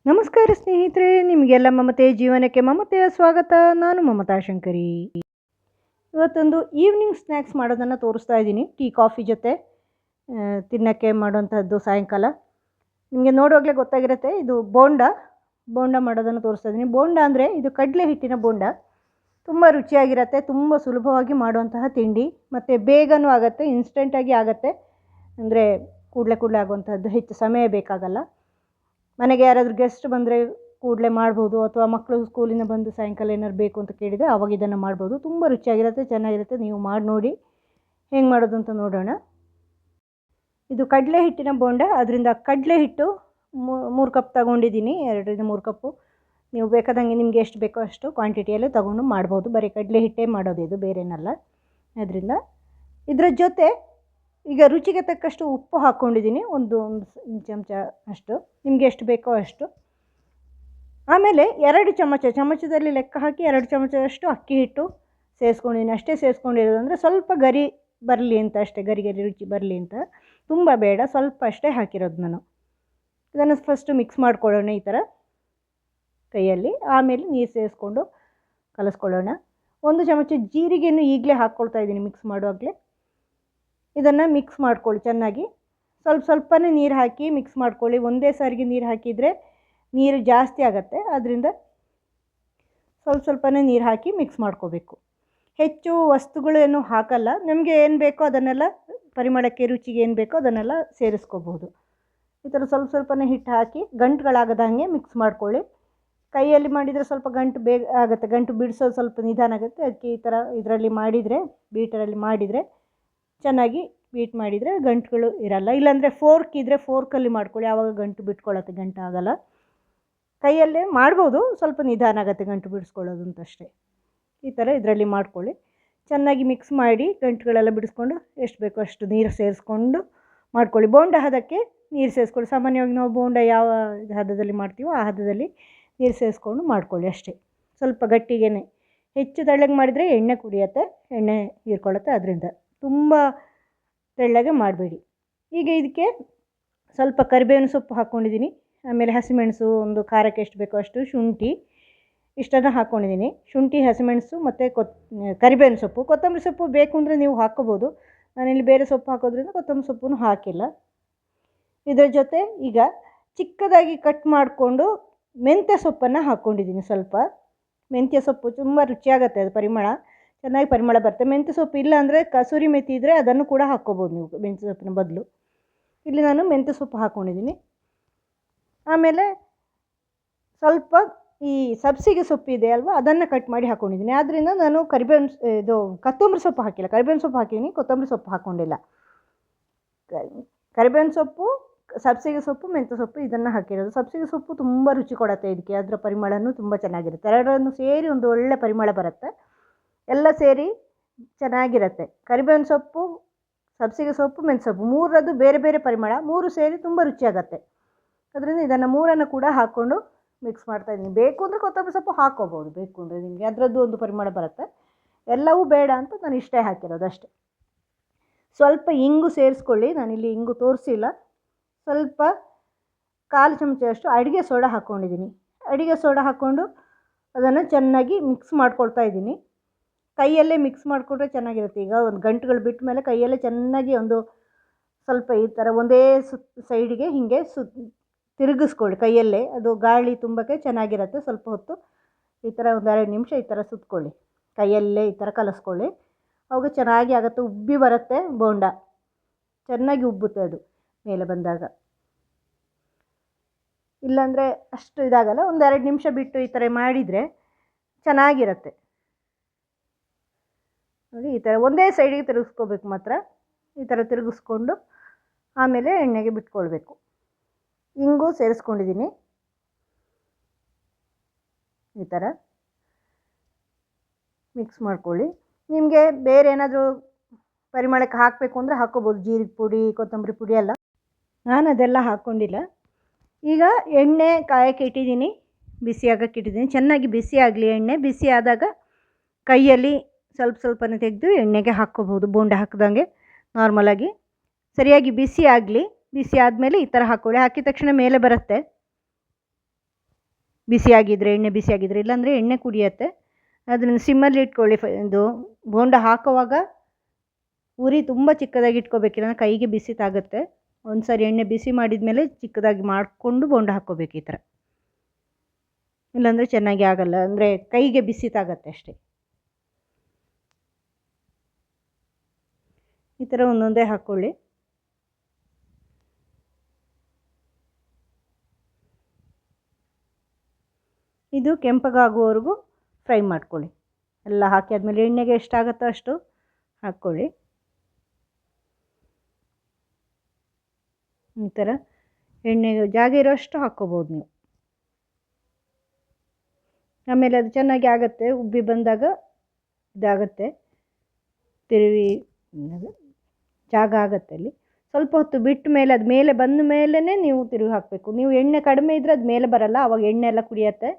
ನಮಸ್ಕಾರ ಸ್ನೇಹಿತರೆ, ನಿಮಗೆಲ್ಲ ಮಮತೆ ಜೀವನಕ್ಕೆ ಮಮತೆಯ ಸ್ವಾಗತ. ನಾನು ಮಮತಾ ಶಂಕರಿ. ಇವತ್ತೊಂದು ಈವ್ನಿಂಗ್ ಸ್ನ್ಯಾಕ್ಸ್ ಮಾಡೋದನ್ನು ತೋರಿಸ್ತಾ ಇದ್ದೀನಿ. ಟೀ ಕಾಫಿ ಜೊತೆ ತಿನ್ನೋಕ್ಕೆ ಮಾಡೋಂಥದ್ದು ಸಾಯಂಕಾಲ. ನಿಮಗೆ ನೋಡುವಾಗಲೇ ಗೊತ್ತಾಗಿರುತ್ತೆ, ಇದು ಬೋಂಡ ಮಾಡೋದನ್ನು ತೋರಿಸ್ತಾ ಇದ್ದೀನಿ. ಬೋಂಡ ಅಂದರೆ ಇದು ಕಡಲೆ ಹಿಟ್ಟಿನ ಬೋಂಡ. ತುಂಬ ರುಚಿಯಾಗಿರುತ್ತೆ, ತುಂಬ ಸುಲಭವಾಗಿ ಮಾಡುವಂತಹ ತಿಂಡಿ, ಮತ್ತು ಬೇಗನೂ ಆಗುತ್ತೆ, ಇನ್ಸ್ಟೆಂಟಾಗಿ ಆಗುತ್ತೆ. ಅಂದರೆ ಕೂಡಲೇ ಆಗುವಂಥದ್ದು, ಹೆಚ್ಚು ಸಮಯ ಬೇಕಾಗಲ್ಲ. ಮನೆಗೆ ಯಾರಾದರೂ ಗೆಸ್ಟ್ ಬಂದರೆ ಕೂಡಲೇ ಮಾಡ್ಬೋದು, ಅಥವಾ ಮಕ್ಕಳು ಸ್ಕೂಲಿಂದ ಬಂದು ಸಾಯಂಕಾಲ ಏನಾದ್ರು ಬೇಕು ಅಂತ ಕೇಳಿದರೆ ಆವಾಗ ಇದನ್ನು ಮಾಡ್ಬೋದು. ತುಂಬ ರುಚಿಯಾಗಿರುತ್ತೆ, ಚೆನ್ನಾಗಿರುತ್ತೆ. ನೀವು ಮಾಡಿ ನೋಡಿ, ಹೆಂಗೆ ಮಾಡೋದು ಅಂತ ನೋಡೋಣ. ಇದು ಕಡಲೆ ಹಿಟ್ಟಿನ ಬೋಂಡ. ಅದರಿಂದ ಕಡಲೆ ಹಿಟ್ಟು 3 ಕಪ್ ತಗೊಂಡಿದ್ದೀನಿ, 2-3 ಕಪ್ಪು. ನೀವು ಬೇಕಾದಂಗೆ ನಿಮಗೆ ಎಷ್ಟು ಬೇಕೋ ಅಷ್ಟು ಕ್ವಾಂಟಿಟಿಯಲ್ಲೇ ತೊಗೊಂಡು ಮಾಡ್ಬೋದು. ಬರೀ ಕಡಲೆ ಹಿಟ್ಟೇ ಮಾಡೋದು, ಇದು ಬೇರೇನಲ್ಲ. ಅದರಿಂದ ಇದರ ಜೊತೆ ಈಗ ರುಚಿಗೆ ತಕ್ಕಷ್ಟು ಉಪ್ಪು ಹಾಕ್ಕೊಂಡಿದ್ದೀನಿ, ಒಂದು ಚಮಚ ಅಷ್ಟು, ನಿಮಗೆ ಎಷ್ಟು ಬೇಕೋ ಅಷ್ಟು. ಆಮೇಲೆ 2 ಚಮಚದಲ್ಲಿ ಲೆಕ್ಕ ಹಾಕಿ 2 ಚಮಚದಷ್ಟು ಅಕ್ಕಿ ಹಿಟ್ಟು ಸೇರಿಸ್ಕೊಂಡಿದ್ದೀನಿ. ಅಷ್ಟೇ ಸೇರಿಸ್ಕೊಂಡಿರೋದು, ಅಂದರೆ ಸ್ವಲ್ಪ ಗರಿ ಬರಲಿ ಅಂತ ಅಷ್ಟೇ, ಗರಿ ರುಚಿ ಬರಲಿ ಅಂತ, ತುಂಬ ಬೇಡ, ಸ್ವಲ್ಪ ಅಷ್ಟೇ ಹಾಕಿರೋದು ನಾನು. ಇದನ್ನು ಫಸ್ಟು ಮಿಕ್ಸ್ ಮಾಡ್ಕೊಳ್ಳೋಣ ಈ ಥರ ಕೈಯಲ್ಲಿ. ಆಮೇಲೆ ನೀರು ಸೇರಿಸ್ಕೊಂಡು ಕಲಿಸ್ಕೊಳ್ಳೋಣ. 1 ಚಮಚ ಜೀರಿಗೆಯನ್ನು ಈಗಲೇ ಹಾಕ್ಕೊಳ್ತಾ ಇದ್ದೀನಿ ಮಿಕ್ಸ್ ಮಾಡುವಾಗಲೇ. ಇದನ್ನು ಮಿಕ್ಸ್ ಮಾಡ್ಕೊಳ್ಳಿ ಚೆನ್ನಾಗಿ. ಸ್ವಲ್ಪನೇ ನೀರು ಹಾಕಿ ಮಿಕ್ಸ್ ಮಾಡ್ಕೊಳ್ಳಿ. ಒಂದೇ ಸಾರಿಗೆ ನೀರು ಹಾಕಿದರೆ ನೀರು ಜಾಸ್ತಿ ಆಗುತ್ತೆ, ಆದ್ದರಿಂದ ಸ್ವಲ್ಪನೇ ನೀರು ಹಾಕಿ ಮಿಕ್ಸ್ ಮಾಡ್ಕೋಬೇಕು. ಹೆಚ್ಚು ವಸ್ತುಗಳೇನು ಹಾಕಲ್ಲ, ನಮಗೆ ಏನು ಬೇಕೋ ಅದನ್ನೆಲ್ಲ, ಪರಿಮಳಕ್ಕೆ ರುಚಿಗೆ ಏನು ಬೇಕೋ ಅದನ್ನೆಲ್ಲ ಸೇರಿಸ್ಕೋಬಹುದು. ಈ ಥರ ಸ್ವಲ್ಪನೇ ಹಿಟ್ಟು ಹಾಕಿ ಗಂಟುಗಳಾಗದಂಗೆ ಮಿಕ್ಸ್ ಮಾಡ್ಕೊಳ್ಳಿ. ಕೈಯಲ್ಲಿ ಮಾಡಿದರೆ ಸ್ವಲ್ಪ ಗಂಟು ಬೇಗ ಆಗುತ್ತೆ, ಗಂಟು ಬಿಡಿಸೋದು ಸ್ವಲ್ಪ ನಿಧಾನ ಆಗುತ್ತೆ. ಅದಕ್ಕೆ ಈ ಥರ ಇದರಲ್ಲಿ ಮಾಡಿದರೆ, ಬೀಟರಲ್ಲಿ ಮಾಡಿದರೆ, ಚೆನ್ನಾಗಿ ಬೀಟ್ ಮಾಡಿದರೆ ಗಂಟುಗಳು ಇರಲ್ಲ. ಇಲ್ಲಾಂದರೆ ಫೋರ್ಕ್ ಇದ್ದರೆ ಫೋರ್ಕಲ್ಲಿ ಮಾಡ್ಕೊಳ್ಳಿ, ಆವಾಗ ಗಂಟು ಬಿಟ್ಕೊಳ್ಳುತ್ತೆ, ಗಂಟು ಆಗಲ್ಲ. ಕೈಯಲ್ಲೇ ಮಾಡ್ಬೋದು, ಸ್ವಲ್ಪ ನಿಧಾನ ಆಗುತ್ತೆ ಗಂಟು ಬಿಡಿಸ್ಕೊಳ್ಳೋದು ಅಂತಷ್ಟೇ. ಈ ಥರ ಇದರಲ್ಲಿ ಮಾಡ್ಕೊಳ್ಳಿ. ಚೆನ್ನಾಗಿ ಮಿಕ್ಸ್ ಮಾಡಿ ಗಂಟುಗಳೆಲ್ಲ ಬಿಡಿಸ್ಕೊಂಡು ಎಷ್ಟು ಬೇಕೋ ಅಷ್ಟು ನೀರು ಸೇರಿಸ್ಕೊಂಡು ಮಾಡ್ಕೊಳ್ಳಿ. ಬೋಂಡ ಹದಕ್ಕೆ ನೀರು ಸೇರಿಸ್ಕೊಳ್ಳಿ. ಸಾಮಾನ್ಯವಾಗಿ ನಾವು ಬೋಂಡ ಯಾವ ಹದದಲ್ಲಿ ಮಾಡ್ತೀವೋ ಆ ಹದದಲ್ಲಿ ನೀರು ಸೇರಿಸ್ಕೊಂಡು ಮಾಡ್ಕೊಳ್ಳಿ ಅಷ್ಟೇ. ಸ್ವಲ್ಪ ಗಟ್ಟಿಗೇನೆ, ಹೆಚ್ಚು ತೆಳ್ಳಗೆ ಮಾಡಿದರೆ ಎಣ್ಣೆ ಕುಡಿಯುತ್ತೆ, ಎಣ್ಣೆ ಹೀರ್ಕೊಳ್ಳುತ್ತೆ. ಅದರಿಂದ ತುಂಬ ತೆಳ್ಳಗೆ ಮಾಡಬೇಡಿ. ಈಗ ಇದಕ್ಕೆ ಸ್ವಲ್ಪ ಕರಿಬೇವಿನ ಸೊಪ್ಪು ಹಾಕ್ಕೊಂಡಿದ್ದೀನಿ. ಆಮೇಲೆ ಹಸಿಮೆಣಸು, ಒಂದು ಖಾರಕ್ಕೆ ಎಷ್ಟು ಬೇಕೋ ಅಷ್ಟು, ಶುಂಠಿ ಇಷ್ಟನ್ನು ಹಾಕ್ಕೊಂಡಿದ್ದೀನಿ. ಶುಂಠಿ, ಹಸಿಮೆಣಸು ಮತ್ತು ಕರಿಬೇವಿನ ಸೊಪ್ಪು. ಕೊತ್ತಂಬರಿ ಸೊಪ್ಪು ಬೇಕು ಅಂದರೆ ನೀವು ಹಾಕ್ಕೋಬೋದು. ನಾನಿಲ್ಲಿ ಬೇರೆ ಸೊಪ್ಪು ಹಾಕೋದ್ರಿಂದ ಕೊತ್ತಂಬರಿ ಸೊಪ್ಪನ್ನು ಹಾಕಿಲ್ಲ. ಇದರ ಜೊತೆ ಈಗ ಚಿಕ್ಕದಾಗಿ ಕಟ್ ಮಾಡಿಕೊಂಡು ಮೆಂತ್ಯ ಸೊಪ್ಪನ್ನು ಹಾಕ್ಕೊಂಡಿದ್ದೀನಿ. ಸ್ವಲ್ಪ ಮೆಂತ್ಯ ಸೊಪ್ಪು ತುಂಬ ರುಚಿಯಾಗುತ್ತೆ, ಅದು ಚೆನ್ನಾಗಿ ಪರಿಮಳ ಬರುತ್ತೆ. ಮೆಂತ್ಯ ಸೊಪ್ಪು ಇಲ್ಲ ಅಂದರೆ ಕಸೂರಿ ಮೆಥಿ ಇದ್ದರೆ ಅದನ್ನು ಕೂಡ ಹಾಕ್ಕೋಬೋದು ನೀವು ಮೆಂತ್ಯ ಸೊಪ್ಪಿನ ಬದಲು. ಇಲ್ಲಿ ನಾನು ಮೆಂತ್ಯ ಸೊಪ್ಪು ಹಾಕ್ಕೊಂಡಿದ್ದೀನಿ. ಆಮೇಲೆ ಸ್ವಲ್ಪ ಈ ಸಬ್ಸಿಗೆ ಸೊಪ್ಪು ಇದೆ ಅಲ್ವಾ, ಅದನ್ನು ಕಟ್ ಮಾಡಿ ಹಾಕ್ಕೊಂಡಿದ್ದೀನಿ. ಆದ್ದರಿಂದ ನಾನು ಕೊತ್ತಂಬರಿ ಸೊಪ್ಪು ಹಾಕಿಲ್ಲ, ಕರಿಬೇವಿನ ಸೊಪ್ಪು ಹಾಕಿದ್ದೀನಿ, ಕೊತ್ತಂಬರಿ ಸೊಪ್ಪು ಹಾಕ್ಕೊಂಡಿಲ್ಲ. ಕರಿಬೇವಿನ ಸೊಪ್ಪು, ಸಬ್ಸಿಗೆ ಸೊಪ್ಪು, ಮೆಂತ್ಯ ಸೊಪ್ಪು ಇದನ್ನು ಹಾಕಿರೋದು. ಸಬ್ಸಿಗೆ ಸೊಪ್ಪು ತುಂಬ ರುಚಿ ಕೊಡುತ್ತೆ ಇದಕ್ಕೆ, ಅದರ ಪರಿಮಳನೂ ತುಂಬ ಚೆನ್ನಾಗಿರುತ್ತೆ. ಎರಡನ್ನು ಸೇರಿ ಒಂದು ಒಳ್ಳೆ ಪರಿಮಳ ಬರುತ್ತೆ, ಎಲ್ಲ ಸೇರಿ ಚೆನ್ನಾಗಿರುತ್ತೆ. ಕರಿಬೇವಿನ ಸೊಪ್ಪು, ಸಬ್ಸಿಗೆ ಸೊಪ್ಪು, ಮೆಂತ್ಯ ಸೊಪ್ಪು ಮೂರದ್ದು ಬೇರೆ ಬೇರೆ ಪರಿಮಳ, 3 ಸೇರಿ ತುಂಬ ರುಚಿಯಾಗತ್ತೆ. ಅದರಿಂದ ಇದನ್ನು 3 ಕೂಡ ಹಾಕ್ಕೊಂಡು ಮಿಕ್ಸ್ ಮಾಡ್ತಾಯಿದ್ದೀನಿ. ಬೇಕು ಅಂದರೆ ಕೊತ್ತಂಬರಿ ಸೊಪ್ಪು ಹಾಕ್ಕೋಬೋದು, ಬೇಕು ಅಂದರೆ ನಿಮಗೆ ಅದರದ್ದು ಒಂದು ಪರಿಮಳ ಬರುತ್ತೆ. ಎಲ್ಲವೂ ಬೇಡ ಅಂತ ನಾನು ಇಷ್ಟೇ ಹಾಕಿರೋದು ಅಷ್ಟೇ. ಸ್ವಲ್ಪ ಇಂಗು ಸೇರಿಸ್ಕೊಳ್ಳಿ, ನಾನಿಲ್ಲಿ ಇಂಗು ತೋರಿಸಿಲ್ಲ. ಸ್ವಲ್ಪ 1/4 ಚಮಚದಷ್ಟು ಅಡುಗೆ ಸೋಡಾ ಹಾಕ್ಕೊಂಡಿದ್ದೀನಿ. ಅಡುಗೆ ಸೋಡಾ ಹಾಕ್ಕೊಂಡು ಅದನ್ನು ಚೆನ್ನಾಗಿ ಮಿಕ್ಸ್ ಮಾಡ್ಕೊಳ್ತಾ ಇದ್ದೀನಿ. ಕೈಯಲ್ಲೇ ಮಿಕ್ಸ್ ಮಾಡಿಕೊಂಡ್ರೆ ಚೆನ್ನಾಗಿರುತ್ತೆ. ಈಗ ಒಂದು ಗಂಟುಗಳು ಬಿಟ್ಟ ಮೇಲೆ ಕೈಯಲ್ಲೇ ಚೆನ್ನಾಗಿ ಒಂದು ಸ್ವಲ್ಪ ಈ ಥರ ಒಂದೇ ಸೈಡಿಗೆ ಹೀಗೆ ತಿರುಗಿಸ್ಕೊಳ್ಳಿ ಕೈಯಲ್ಲೇ, ಅದು ಗಾಳಿ ತುಂಬಕ್ಕೆ ಚೆನ್ನಾಗಿರುತ್ತೆ. ಸ್ವಲ್ಪ ಹೊತ್ತು ಈ ಥರ ಒಂದು 2 ನಿಮಿಷ ಈ ಥರ ಸುತ್ಕೊಳ್ಳಿ, ಕೈಯಲ್ಲೇ ಈ ಥರ ಕಲಿಸ್ಕೊಳ್ಳಿ. ಅವಾಗ ಚೆನ್ನಾಗಿ ಆಗುತ್ತೆ, ಉಬ್ಬಿ ಬರುತ್ತೆ ಬೋಂಡ, ಚೆನ್ನಾಗಿ ಉಬ್ಬುತ್ತೆ ಅದು ಮೇಲೆ ಬಂದಾಗ. ಇಲ್ಲಾಂದರೆ ಅಷ್ಟು ಇದಾಗಲ್ಲ. ಒಂದು 2 ನಿಮಿಷ ಬಿಟ್ಟು ಈ ಥರ ಮಾಡಿದರೆ ಚೆನ್ನಾಗಿರುತ್ತೆ ನೋಡಿ. ಈ ಥರ ಒಂದೇ ಸೈಡಿಗೆ ತಿರುಗಿಸ್ಕೋಬೇಕು ಮಾತ್ರ. ಈ ಥರ ತಿರುಗಿಸ್ಕೊಂಡು ಆಮೇಲೆ ಎಣ್ಣೆಗೆ ಬಿಟ್ಕೊಳ್ಬೇಕು. ಇಂಗು ಸೇರಿಸ್ಕೊಂಡಿದ್ದೀನಿ. ಈ ಥರ ಮಿಕ್ಸ್ ಮಾಡ್ಕೊಳ್ಳಿ. ನಿಮಗೆ ಬೇರೆ ಏನಾದರೂ ಪರಿಮಳಕ್ಕೆ ಹಾಕಬೇಕು ಅಂದರೆ ಹಾಕ್ಕೋಬೋದು, ಜೀರಿಗೆ ಪುಡಿ, ಕೊತ್ತಂಬರಿ ಪುಡಿ ಎಲ್ಲ. ನಾನು ಅದೆಲ್ಲ ಹಾಕ್ಕೊಂಡಿಲ್ಲ. ಈಗ ಎಣ್ಣೆ ಕಾಯಕ್ಕೆ ಇಟ್ಟಿದ್ದೀನಿ, ಬಿಸಿ ಆಗಕ್ಕೆ ಇಟ್ಟಿದ್ದೀನಿ. ಚೆನ್ನಾಗಿ ಬಿಸಿ ಆಗಲಿ ಎಣ್ಣೆ. ಬಿಸಿ ಆದಾಗ ಕೈಯಲ್ಲಿ ಸ್ವಲ್ಪನೇ ತೆಗೆದು ಎಣ್ಣೆಗೆ ಹಾಕ್ಕೋಬೋದು, ಬೋಂಡ ಹಾಕಿದಂಗೆ ನಾರ್ಮಲಾಗಿ. ಸರಿಯಾಗಿ ಬಿಸಿ ಆಗಲಿ. ಬಿಸಿ ಆದಮೇಲೆ ಈ ಥರ ಹಾಕ್ಕೊಳ್ಳಿ. ಹಾಕಿದ ತಕ್ಷಣ ಮೇಲೆ ಬರುತ್ತೆ, ಬಿಸಿಯಾಗಿದ್ದರೆ, ಎಣ್ಣೆ ಬಿಸಿಯಾಗಿದ್ದರೆ, ಇಲ್ಲಾಂದರೆ ಎಣ್ಣೆ ಕುಡಿಯುತ್ತೆ. ಅದನ್ನು ಸಿಮ್ಮಲ್ಲಿ ಇಟ್ಕೊಳ್ಳಿ. ಇದು ಬೋಂಡ ಹಾಕುವಾಗ ಉರಿ ತುಂಬ ಚಿಕ್ಕದಾಗಿ ಇಟ್ಕೋಬೇಕಿಲ್ಲ, ಕೈಗೆ ಬಿಸಿ ತಾಗುತ್ತೆ. ಒಂದು ಸಾರಿ ಎಣ್ಣೆ ಬಿಸಿ ಮಾಡಿದ ಮೇಲೆ ಚಿಕ್ಕದಾಗಿ ಮಾಡಿಕೊಂಡು ಬೋಂಡ ಹಾಕ್ಕೋಬೇಕು ಈ ಥರ. ಇಲ್ಲಾಂದರೆ ಚೆನ್ನಾಗಿ ಆಗಲ್ಲ, ಅಂದರೆ ಕೈಗೆ ಬಿಸಿ ತಾಗತ್ತೆ ಅಷ್ಟೇ. ಈ ಥರ ಒಂದೊಂದೇ ಹಾಕ್ಕೊಳ್ಳಿ. ಇದು ಕೆಂಪಗಾಗುವವರೆಗೂ ಫ್ರೈ ಮಾಡ್ಕೊಳ್ಳಿ. ಎಲ್ಲ ಹಾಕಿ ಆದಮೇಲೆ ಎಣ್ಣೆಗೆ ಎಷ್ಟಾಗುತ್ತೋ ಅಷ್ಟು ಹಾಕ್ಕೊಳ್ಳಿ. ಈ ಥರ ಎಣ್ಣೆಗೆ ಜಾಗ ಇರೋಷ್ಟು ಹಾಕ್ಕೋಬೋದು ನೀವು. ಆಮೇಲೆ ಅದು ಚೆನ್ನಾಗಿ ಆಗುತ್ತೆ, ಉಬ್ಬಿ ಬಂದಾಗ ಇದಾಗುತ್ತೆ, ತಿರುವಿ ಜಾಗ ಆಗುತ್ತೆ. ಅಲ್ಲಿ ಸ್ವಲ್ಪ ಹೊತ್ತು ಬಿಟ್ಟ ಮೇಲೆ ಅದು ಮೇಲೆ ಬಂದ ಮೇಲೇ ನೀವು ತಿರುವಿ ಹಾಕಬೇಕು. ನೀವು ಎಣ್ಣೆ ಕಡಿಮೆ ಇದ್ದರೆ ಅದು ಮೇಲೆ ಬರಲ್ಲ, ಆವಾಗ ಎಣ್ಣೆ ಎಲ್ಲ ಕುಡಿಯುತ್ತೆ.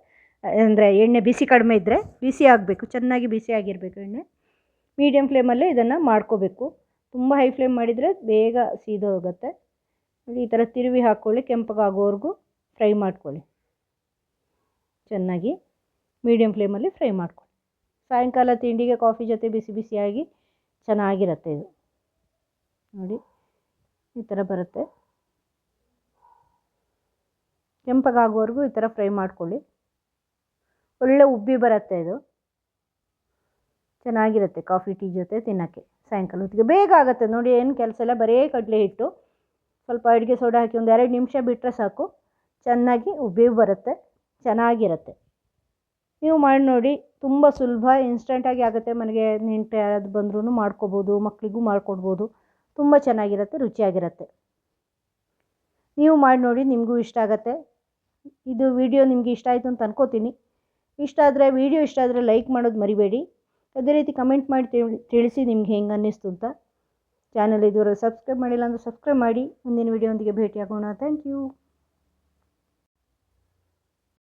ಅಂದರೆ ಎಣ್ಣೆ ಬಿಸಿ ಕಡಿಮೆ ಇದ್ದರೆ, ಬಿಸಿ ಆಗಬೇಕು, ಚೆನ್ನಾಗಿ ಬಿಸಿ ಆಗಿರಬೇಕು ಎಣ್ಣೆ. ಮೀಡಿಯಮ್ ಫ್ಲೇಮಲ್ಲೇ ಇದನ್ನು ಮಾಡ್ಕೋಬೇಕು. ತುಂಬ ಹೈ ಫ್ಲೇಮ್ ಮಾಡಿದರೆ ಬೇಗ ಸೀದೋಗುತ್ತೆ. ಈ ಥರ ತಿರುವಿ ಹಾಕ್ಕೊಳ್ಳಿ, ಕೆಂಪಗಾಗೋವರೆಗೂ ಫ್ರೈ ಮಾಡ್ಕೊಳ್ಳಿ. ಚೆನ್ನಾಗಿ ಮೀಡಿಯಮ್ ಫ್ಲೇಮಲ್ಲಿ ಫ್ರೈ ಮಾಡ್ಕೊಳ್ಳಿ. ಸಾಯಂಕಾಲ ತಿಂಡಿಗೆ ಕಾಫಿ ಜೊತೆ ಬಿಸಿ ಬಿಸಿಯಾಗಿ ಚೆನ್ನಾಗಿರುತ್ತೆ ಇದು. ನೋಡಿ ಈ ಥರ ಬರುತ್ತೆ. ಕೆಂಪಗಾಗುವವರೆಗೂ ಈ ಥರ ಫ್ರೈ ಮಾಡ್ಕೊಳ್ಳಿ. ಒಳ್ಳೆ ಉಬ್ಬಿ ಬರುತ್ತೆ ಇದು, ಚೆನ್ನಾಗಿರುತ್ತೆ ಕಾಫಿ ಟೀ ಜೊತೆ ತಿನ್ನೋಕ್ಕೆ. ಸಾಯಂಕಾಲ ಹೊತ್ತಿಗೆ ಬೇಗ ಆಗುತ್ತೆ ನೋಡಿ, ಏನು ಕೆಲಸ ಇಲ್ಲ. ಬರೀ ಕಡಲೆ ಹಿಟ್ಟು, ಸ್ವಲ್ಪ ಅಡುಗೆ ಸೋಡಾ ಹಾಕಿ ಒಂದು 2 ನಿಮಿಷ ಬಿಟ್ಟರೆ ಸಾಕು, ಚೆನ್ನಾಗಿ ಉಬ್ಬಿ ಬರುತ್ತೆ, ಚೆನ್ನಾಗಿರುತ್ತೆ. ನೀವು ಮಾಡಿ ನೋಡಿ, ತುಂಬ ಸುಲಭ, ಇನ್ಸ್ಟೆಂಟಾಗಿ ಆಗುತ್ತೆ. ಮನೆಗೆ ನೆಂಟರು ಯಾರಾದ್ರು ಬಂದ್ರೂ ಮಾಡ್ಕೋಬೋದು, ಮಕ್ಕಳಿಗೂ ಮಾಡಿಕೊಡ್ಬೋದು. ತುಂಬ ಚೆನ್ನಾಗಿರುತ್ತೆ, ರುಚಿಯಾಗಿರುತ್ತೆ. ನೀವು ಮಾಡಿ ನೋಡಿ, ನಿಮಗೂ ಇಷ್ಟ ಆಗುತ್ತೆ. ಇದು ವಿಡಿಯೋ ನಿಮಗೆ ಇಷ್ಟ ಆಯಿತು ಅಂತ ಅನ್ಕೋತೀನಿ. ವಿಡಿಯೋ ಇಷ್ಟ ಆದರೆ ಲೈಕ್ ಮಾಡೋದು ಮರಿಬೇಡಿ. ಅದೇ ರೀತಿ ಕಮೆಂಟ್ ಮಾಡಿ ತಿಳಿಸಿ ನಿಮ್ಗೆ ಹೆಂಗೆ ಅನ್ನಿಸ್ತು ಅಂತ. ಚಾನಲ್ ಇದುವರೆಗೆ ಸಬ್ಸ್ಕ್ರೈಬ್ ಮಾಡಿಲ್ಲ ಅಂದರೆ ಸಬ್ಸ್ಕ್ರೈಬ್ ಮಾಡಿ. ಮುಂದಿನ ವಿಡಿಯೋದೊಂದಿಗೆ ಭೇಟಿಯಾಗೋಣ. Thank you.